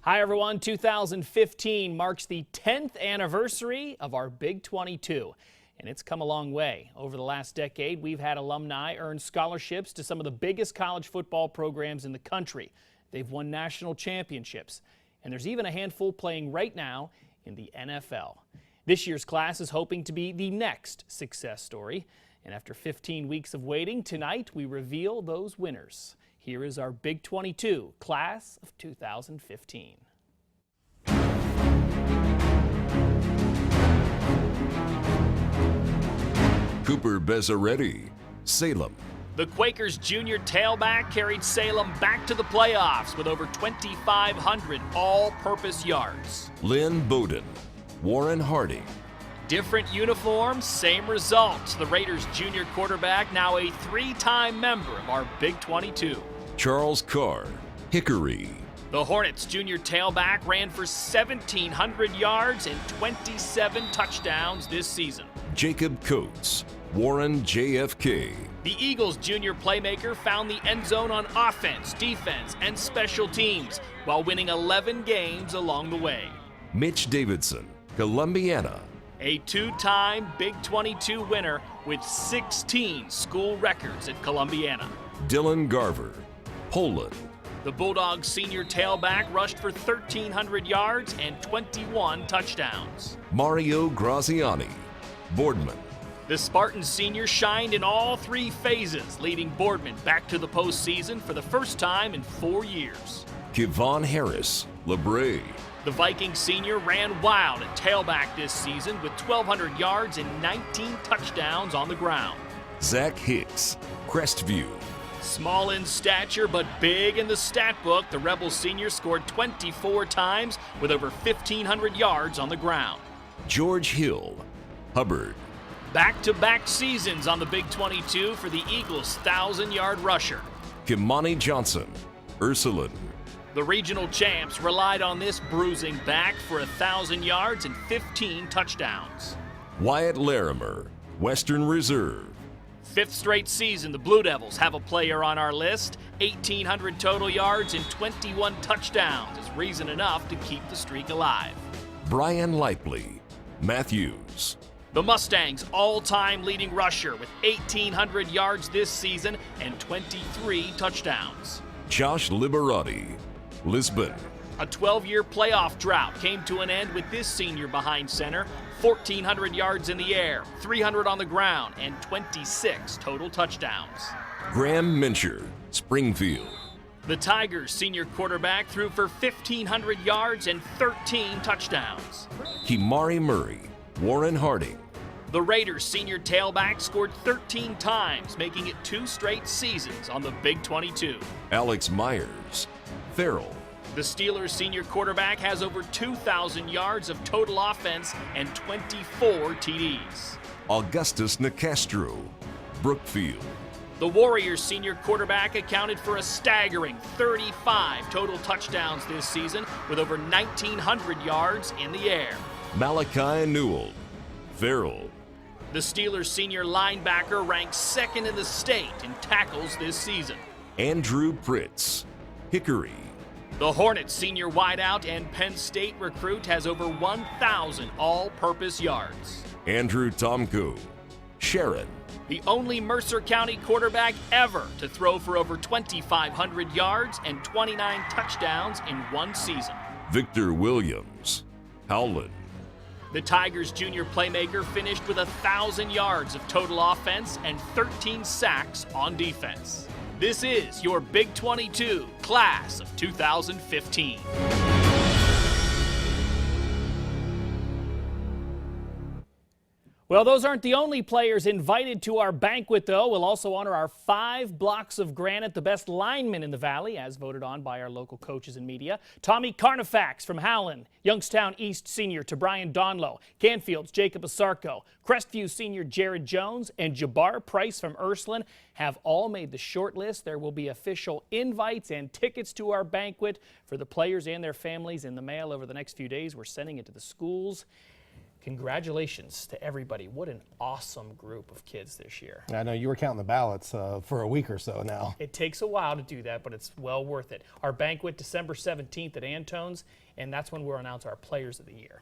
Hi everyone, 2015 marks the 10th anniversary of our Big 22, and it's come a long way. Over the last decade, we've had alumni earn scholarships to some of the biggest college football programs in the country. They've won national championships, and there's even a handful playing right now in the NFL. This year's class is hoping to be the next success story, and after 15 weeks of waiting, tonight we reveal those winners. Here is our Big 22 class of 2015. Cooper Bezzaretti, Salem. The Quakers junior tailback carried Salem back to the playoffs with over 2,500 all-purpose yards. Lynn Bowden, Warren Harding. Different uniforms, same results. The Raiders junior quarterback, now a three-time member of our Big 22. Charles Carr, Hickory. The Hornets junior tailback ran for 1,700 yards and 27 touchdowns this season. Jacob Coates, Warren JFK. The Eagles junior playmaker found the end zone on offense, defense, and special teams while winning 11 games along the way. Mitch Davidson, Columbiana. A two-time Big 22 winner with 16 school records at Columbiana. Dylan Garver, Poland. The Bulldogs senior tailback rushed for 1,300 yards and 21 touchdowns. Mario Graziani, Boardman. The Spartans senior shined in all three phases, leading Boardman back to the postseason for the first time in 4 years. Kevon Harris, LeBray. The Vikings senior ran wild at tailback this season with 1,200 yards and 19 touchdowns on the ground. Zach Hicks, Crestview. Small in stature but big in the stat book, the Rebels senior scored 24 times with over 1,500 yards on the ground. George Hill, Hubbard. Back-to-back seasons on the Big 22 for the Eagles' 1,000-yard rusher. Kimani Johnson, Ursuline. The regional champs relied on this bruising back for 1,000 yards and 15 touchdowns. Wyatt Larimer, Western Reserve. Fifth straight season, the Blue Devils have a player on our list. 1,800 total yards and 21 touchdowns is reason enough to keep the streak alive. Brian Lipley, Matthews. The Mustangs' all-time leading rusher with 1,800 yards this season and 23 touchdowns. Josh Liberati, Lisbon. A 12-year playoff drought came to an end with this senior behind center. 1,400 yards in the air, 300 on the ground, and 26 total touchdowns. Graham Mincher, Springfield. The Tigers' senior quarterback threw for 1,500 yards and 13 touchdowns. Kimari Murray, Warren Harding. The Raiders' senior tailback scored 13 times, making it 2 straight seasons on the Big 22. Alex Myers, Farrell. The Steelers' senior quarterback has over 2,000 yards of total offense and 24 TDs. Augustus Nicastro, Brookfield. The Warriors' senior quarterback accounted for a staggering 35 total touchdowns this season with over 1,900 yards in the air. Malachi Newell, Farrell. The Steelers' senior linebacker ranks second in the state in tackles this season. Andrew Pritz, Hickory. The Hornets' senior wideout and Penn State recruit has over 1,000 all-purpose yards. Andrew Tomko, Sharon. The only Mercer County quarterback ever to throw for over 2,500 yards and 29 touchdowns in one season. Victor Williams, Howland. The Tigers' junior playmaker finished with 1,000 yards of total offense and 13 sacks on defense. This is your Big 22 class of 2015. Well, those aren't the only players invited to our banquet, though. We'll also honor our 5 blocks of granite, the best linemen in the Valley, as voted on by our local coaches and media. Tommy Carnifax from Howland, Youngstown East senior to Brian Donlow, Canfield's Jacob Asarco, Crestview senior Jared Jones, and Jabbar Price from Ursuline have all made the short list. There will be official invites and tickets to our banquet for the players and their families in the mail over the next few days. We're sending it to the schools. Congratulations to everybody. What an awesome group of kids this year. I know you were counting the ballots for a week or so now. It takes a while to do that, but it's well worth it. Our banquet, December 17th at Antone's, and that's when we'll announce our Players of the Year.